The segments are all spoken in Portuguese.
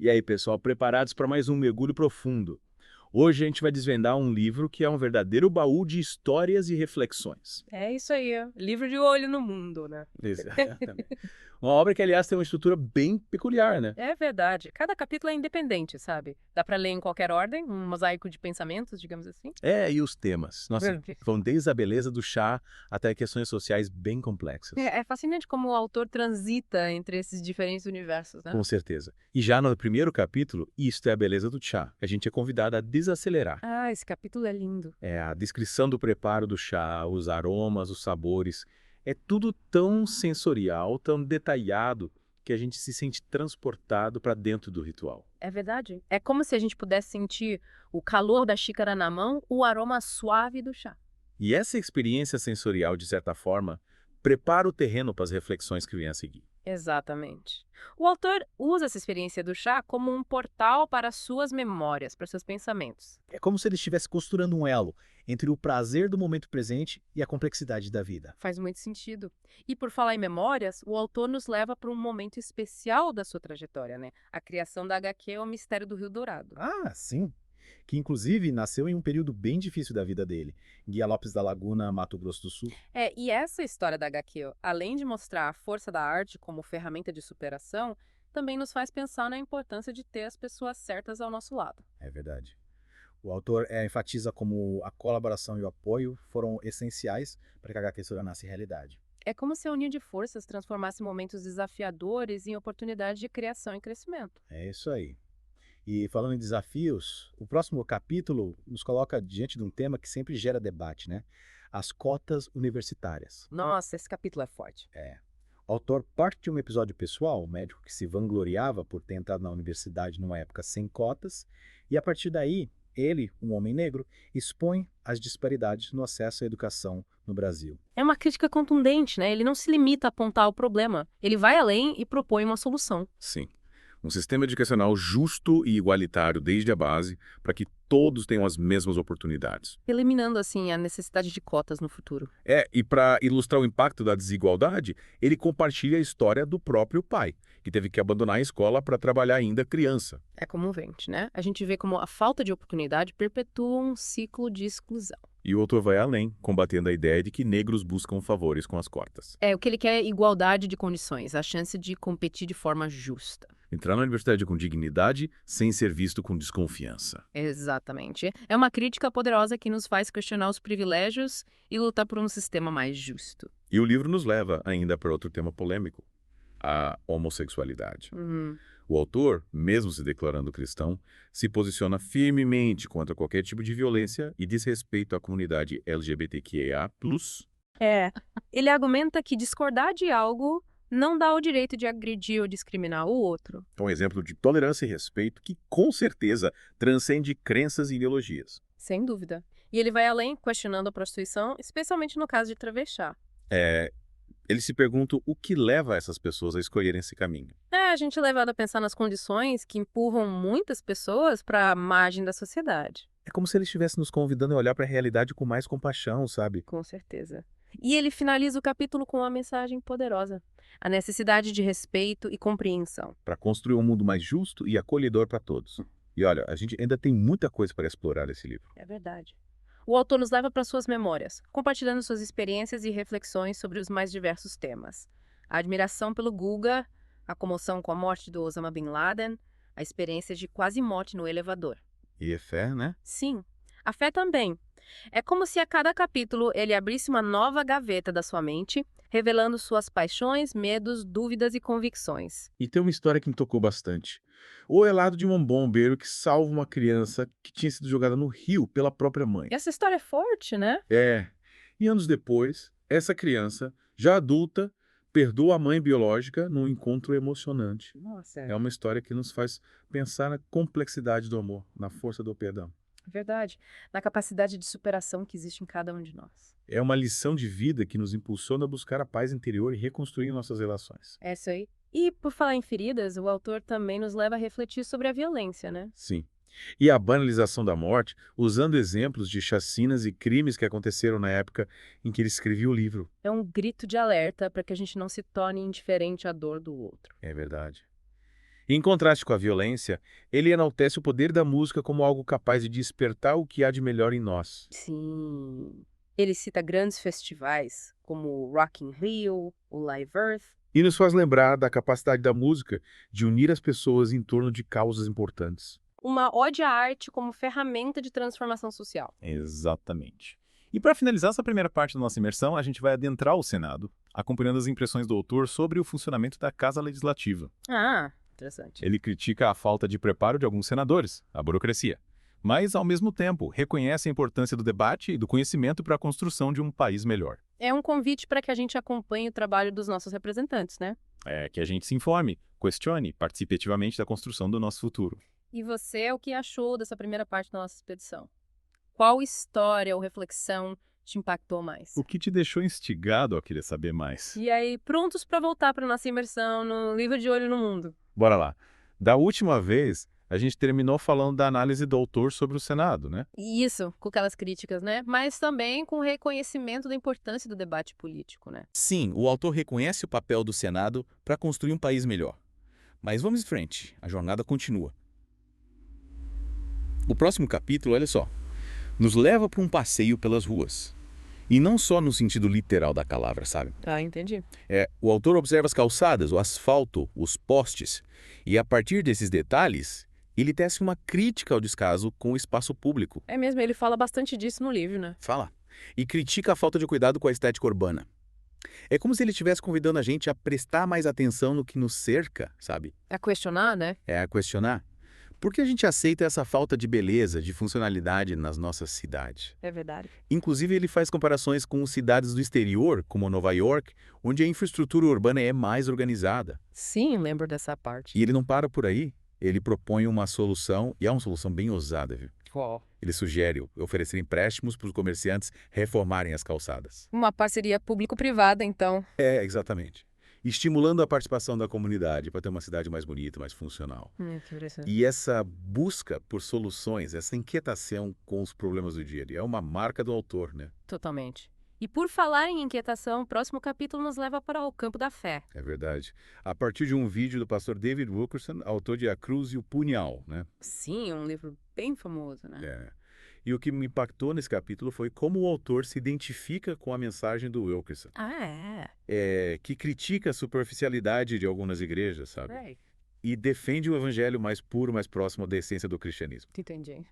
E aí, pessoal, preparados para mais um mergulho profundo? Hoje a gente vai desvendar um livro que é um verdadeiro baú de histórias e reflexões. É isso aí, ó. Livro de olho no mundo, né? Exatamente. Uma obra que, aliás, tem uma estrutura bem peculiar, né? É verdade. Cada capítulo é independente, sabe? Dá pra ler em qualquer ordem, um mosaico de pensamentos, digamos assim. É, e os temas? Nossa, Ver- vão desde a beleza do chá até questões sociais bem complexas. É fascinante como o autor transita entre esses diferentes universos, né? Com certeza. E já no primeiro capítulo, isto é a beleza do chá. A gente é convidado a desacelerar. Ah, esse capítulo é lindo. É a descrição do preparo do chá, os aromas, os sabores. É tudo tão sensorial, tão detalhado, que a gente se sente transportado para dentro do ritual. É verdade. É como se a gente pudesse sentir o calor da xícara na mão, o aroma suave do chá. E essa experiência sensorial, de certa forma, prepara o terreno para as reflexões que vêm a seguir. Exatamente. O autor usa essa experiência do chá como um portal para suas memórias, para seus pensamentos. É como se ele estivesse costurando um elo entre o prazer do momento presente e a complexidade da vida. Faz muito sentido. E por falar em memórias, o autor nos leva para um momento especial da sua trajetória, né? A criação da HQ é o Mistério do Rio Dourado. Ah, sim. Que inclusive nasceu em um período bem difícil da vida dele, Guia Lopes da Laguna, Mato Grosso do Sul. E essa história da HQ, ó, além de mostrar a força da arte como ferramenta de superação, também nos faz pensar na importância de ter as pessoas certas ao nosso lado. É verdade. O autor enfatiza como a colaboração e o apoio foram essenciais para que a HQ se tornasse realidade. É como se a união de forças transformasse momentos desafiadores em oportunidades de criação e crescimento. É isso aí. E falando em desafios, o próximo capítulo nos coloca diante de um tema que sempre gera debate, né? As cotas universitárias. Nossa, esse capítulo é forte. O autor parte de um episódio pessoal, um médico que se vangloriava por ter entrado na universidade numa época sem cotas, e a partir daí, ele, um homem negro, expõe as disparidades no acesso à educação no Brasil. É uma crítica contundente, né? Ele não se limita a apontar o problema. Ele vai além e propõe uma solução. Sim. Um sistema educacional justo e igualitário desde a base, para que todos tenham as mesmas oportunidades. Eliminando, assim, a necessidade de cotas no futuro. E para ilustrar o impacto da desigualdade, ele compartilha a história do próprio pai, que teve que abandonar a escola para trabalhar ainda criança. É comovente, né? A gente vê como a falta de oportunidade perpetua um ciclo de exclusão. E o autor vai além, combatendo a ideia de que negros buscam favores com as cotas. O que ele quer é igualdade de condições, a chance de competir de forma justa. Entrar na universidade com dignidade, sem ser visto com desconfiança. Exatamente. É uma crítica poderosa que nos faz questionar os privilégios e lutar por um sistema mais justo. E o livro nos leva ainda para outro tema polêmico, a homossexualidade. Uhum. O autor, mesmo se declarando cristão, se posiciona firmemente contra qualquer tipo de violência e desrespeito à comunidade LGBTQIA+. Ele argumenta que discordar de algo não dá o direito de agredir ou discriminar o outro. É um exemplo de tolerância e respeito que, com certeza, transcende crenças e ideologias. Sem dúvida. E ele vai além, questionando a prostituição, especialmente no caso de travesti. É, ele se pergunta o que leva essas pessoas a escolherem esse caminho. A gente é levado a pensar nas condições que empurram muitas pessoas para a margem da sociedade. É como se ele estivesse nos convidando a olhar para a realidade com mais compaixão, sabe? Com certeza. E ele finaliza o capítulo com uma mensagem poderosa: a necessidade de respeito e compreensão. Para construir um mundo mais justo e acolhedor para todos. E olha, a gente ainda tem muita coisa para explorar nesse livro. É verdade. O autor nos leva para suas memórias, compartilhando suas experiências e reflexões sobre os mais diversos temas. A admiração pelo Guga, a comoção com a morte do Osama Bin Laden, a experiência de quase morte no elevador. E é fé, né? Sim, a fé também. É como se a cada capítulo ele abrisse uma nova gaveta da sua mente, revelando suas paixões, medos, dúvidas e convicções. E tem uma história que me tocou bastante. O relato de um bombeiro que salva uma criança que tinha sido jogada no rio pela própria mãe. E essa história é forte, né? É. E anos depois, essa criança, já adulta, perdoa a mãe biológica num encontro emocionante. Nossa, É uma história que nos faz pensar na complexidade do amor, na força do perdão. verdade. Na capacidade de superação que existe em cada um de nós. É uma lição de vida que nos impulsiona a buscar a paz interior e reconstruir nossas relações. É isso aí. E por falar em feridas, o autor também nos leva a refletir sobre a violência, né? Sim. E a banalização da morte, usando exemplos de chacinas e crimes que aconteceram na época em que ele escrevia o livro. É um grito de alerta para que a gente não se torne indiferente à dor do outro. É verdade. Em contraste com a violência, ele enaltece o poder da música como algo capaz de despertar o que há de melhor em nós. Sim. Ele cita grandes festivais, como o Rock in Rio, o Live Earth. E nos faz lembrar da capacidade da música de unir as pessoas em torno de causas importantes. Uma ode à arte como ferramenta de transformação social. Exatamente. E para finalizar essa primeira parte da nossa imersão, a gente vai adentrar o Senado, acompanhando as impressões do autor sobre o funcionamento da Casa Legislativa. Ah, interessante. Ele critica a falta de preparo de alguns senadores, a burocracia, mas, ao mesmo tempo, reconhece a importância do debate e do conhecimento para a construção de um país melhor. É um convite para que a gente acompanhe o trabalho dos nossos representantes, né? É que a gente se informe, questione, participe ativamente da construção do nosso futuro. E você, o que achou dessa primeira parte da nossa expedição? Qual história ou reflexão te impactou mais? O que te deixou instigado a querer saber mais? E aí, prontos para voltar para nossa imersão no livro de Olho no Mundo? Bora lá. Da última vez, a gente terminou falando da análise do autor sobre o Senado, né? E isso, com aquelas críticas, né? Mas também com o reconhecimento da importância do debate político, né? Sim, o autor reconhece o papel do Senado para construir um país melhor. Mas vamos em frente, a jornada continua. O próximo capítulo, olha só, nos leva para um passeio pelas ruas. E não só no sentido literal da palavra, sabe? Ah, entendi. O autor observa as calçadas, o asfalto, os postes. E a partir desses detalhes, ele tece uma crítica ao descaso com o espaço público. É mesmo, ele fala bastante disso no livro, né? Fala. E critica a falta de cuidado com a estética urbana. É como se ele estivesse convidando a gente a prestar mais atenção no que nos cerca, sabe? É questionar, né? É a questionar. Por que a gente aceita essa falta de beleza, de funcionalidade nas nossas cidades? É verdade. Inclusive, ele faz comparações com cidades do exterior, como Nova York, onde a infraestrutura urbana é mais organizada. Sim, lembro dessa parte. E ele não para por aí. Ele propõe uma solução, e é uma solução bem ousada, viu? Qual? Ele sugere oferecer empréstimos para os comerciantes reformarem as calçadas. Uma parceria público-privada, então. É, exatamente. Estimulando a participação da comunidade para ter uma cidade mais bonita, mais funcional. Que interessante. E essa busca por soluções, essa inquietação com os problemas do dia a dia, é uma marca do autor, né? Totalmente. E por falar em inquietação, o próximo capítulo nos leva para o campo da fé. É verdade. A partir de um vídeo do pastor David Wilkerson, autor de A Cruz e o Punhal, né? Sim, um livro bem famoso, né? É. E o que me impactou nesse capítulo foi como o autor se identifica com a mensagem do Wilkerson. Ah, é? Que critica a superficialidade de algumas igrejas, sabe? Right. E defende um evangelho mais puro, mais próximo da essência do cristianismo. Entendi.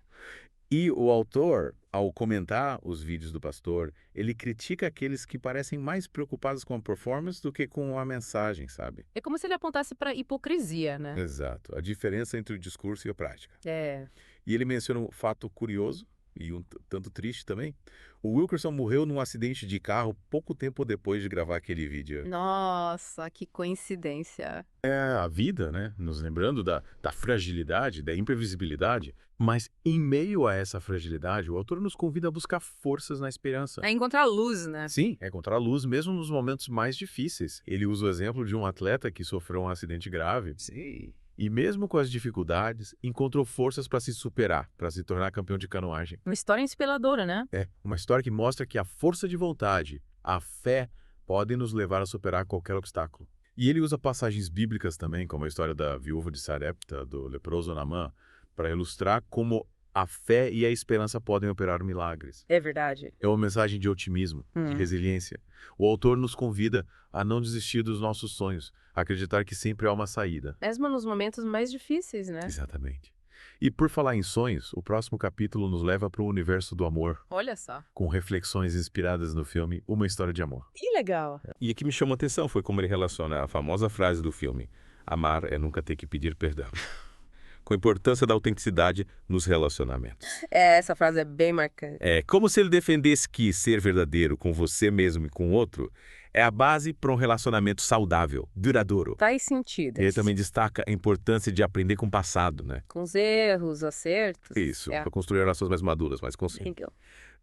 E o autor, ao comentar os vídeos do pastor, ele critica aqueles que parecem mais preocupados com a performance do que com a mensagem, sabe? É como se ele apontasse para hipocrisia, né? Exato. A diferença entre o discurso e a prática. É. E ele menciona um fato curioso e um tanto triste também. O Wilkerson morreu num acidente de carro pouco tempo depois de gravar aquele vídeo. Nossa, que coincidência. É a vida, né? Nos lembrando da fragilidade, da imprevisibilidade. Mas, em meio a essa fragilidade, o autor nos convida a buscar forças na esperança. É encontrar luz, né? Sim, é encontrar a luz mesmo nos momentos mais difíceis. Ele usa o exemplo de um atleta que sofreu um acidente grave. Sim. E mesmo com as dificuldades, encontrou forças para se superar, para se tornar campeão de canoagem. Uma história inspiradora, né? É uma história que mostra que a força de vontade, a fé, podem nos levar a superar qualquer obstáculo. E ele usa passagens bíblicas também, como a história da viúva de Sarepta, do leproso Naamã, para ilustrar como a fé e a esperança podem operar milagres. É verdade. É uma mensagem de otimismo, de resiliência. O autor nos convida a não desistir dos nossos sonhos, a acreditar que sempre há uma saída. Mesmo nos momentos mais difíceis, né? Exatamente. E por falar em sonhos, o próximo capítulo nos leva para o universo do amor, Olha só. com reflexões inspiradas no filme Uma História de Amor. Que legal. E o que me chamou a atenção foi como ele relaciona a famosa frase do filme: amar é nunca ter que pedir perdão, com a importância da autenticidade nos relacionamentos. Essa frase é bem marcante. É como se ele defendesse que ser verdadeiro com você mesmo e com o outro é a base para um relacionamento saudável, duradouro. Faz sentido. Ele também destaca a importância de aprender com o passado, né? Com os erros, acertos. Isso, É. para construir relações mais maduras, mais conscientes. Legal.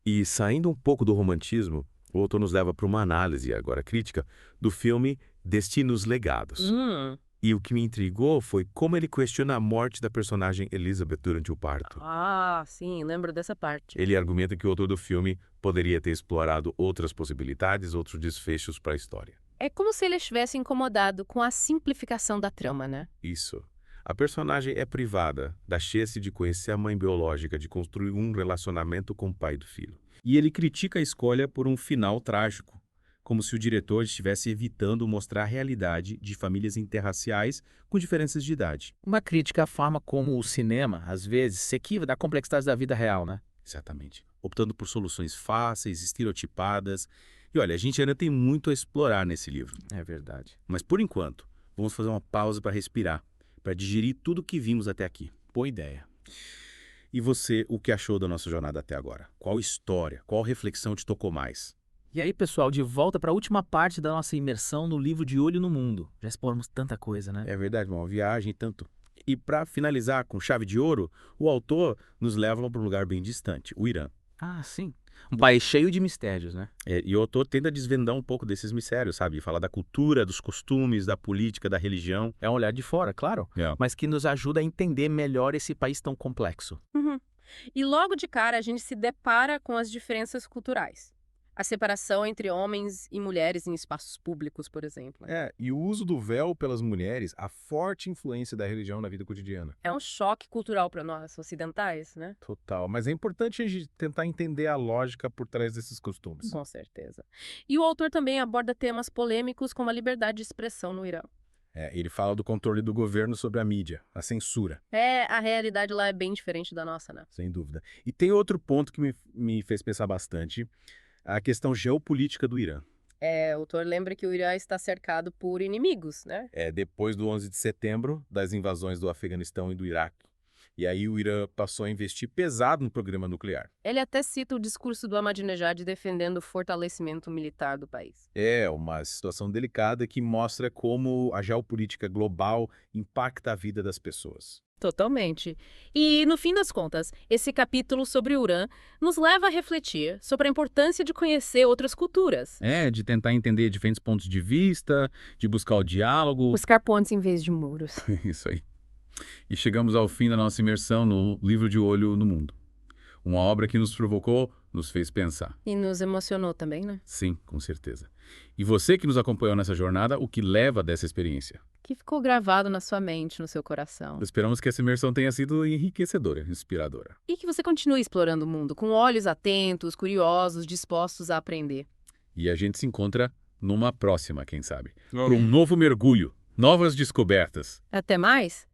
E saindo um pouco do romantismo, o autor nos leva para uma análise, agora crítica, do filme Destinos Legados. E o que me intrigou foi como ele questiona a morte da personagem Elizabeth durante o parto. Ah, sim, lembro dessa parte. Ele argumenta que o autor do filme poderia ter explorado outras possibilidades, outros desfechos para a história. É como se ele estivesse incomodado com a simplificação da trama, né? Isso. A personagem é privada da chance de conhecer a mãe biológica, de construir um relacionamento com o pai do filho. E ele critica a escolha por um final trágico, como se o diretor estivesse evitando mostrar a realidade de famílias interraciais com diferenças de idade. Uma crítica à forma como o cinema, às vezes, se equiva da complexidade da vida real, né? Exatamente. Optando por soluções fáceis, estereotipadas. E olha, a gente ainda tem muito a explorar nesse livro. É verdade. Mas por enquanto, vamos fazer uma pausa para respirar, para digerir tudo o que vimos até aqui. Boa ideia. E você, o que achou da nossa jornada até agora? Qual história, qual reflexão te tocou mais? E aí, pessoal, de volta para a última parte da nossa imersão no livro De Olho no Mundo. Já exploramos tanta coisa, né? É verdade, uma viagem tanto. E para finalizar com chave de ouro, o autor nos leva para um lugar bem distante, o Irã. Ah, sim. Um país cheio de mistérios, né? E o autor tenta desvendar um pouco desses mistérios, sabe? Falar da cultura, dos costumes, da política, da religião. É um olhar de fora, claro, mas que nos ajuda a entender melhor esse país tão complexo. Uhum. E logo de cara a gente se depara com as diferenças culturais. A separação entre homens e mulheres em espaços públicos, por exemplo. E o uso do véu pelas mulheres, a forte influência da religião na vida cotidiana. É um choque cultural para nós ocidentais, né? Total. Mas é importante a gente tentar entender a lógica por trás desses costumes. Com certeza. E o autor também aborda temas polêmicos como a liberdade de expressão no Irã. Ele fala do controle do governo sobre a mídia, a censura. A realidade lá é bem diferente da nossa, né? Sem dúvida. E tem outro ponto que me fez pensar bastante, a questão geopolítica do Irã. O autor lembra que o Irã está cercado por inimigos, né? Depois do 11 de setembro, das invasões do Afeganistão e do Iraque. E aí o Irã passou a investir pesado no programa nuclear. Ele até cita o discurso do Ahmadinejad defendendo o fortalecimento militar do país. É uma situação delicada que mostra como a geopolítica global impacta a vida das pessoas. Totalmente. E, no fim das contas, esse capítulo sobre o Irã nos leva a refletir sobre a importância de conhecer outras culturas. De tentar entender diferentes pontos de vista, de buscar o diálogo. Buscar pontes em vez de muros. Isso aí. E chegamos ao fim da nossa imersão no livro De Olho no Mundo. Uma obra que nos provocou, nos fez pensar. E nos emocionou também, né? Sim, com certeza. E você que nos acompanhou nessa jornada, o que leva dessa experiência? Que ficou gravado na sua mente, no seu coração. Esperamos que essa imersão tenha sido enriquecedora, inspiradora. E que você continue explorando o mundo, com olhos atentos, curiosos, dispostos a aprender. E a gente se encontra numa próxima, quem sabe. Para um novo mergulho, novas descobertas. Até mais!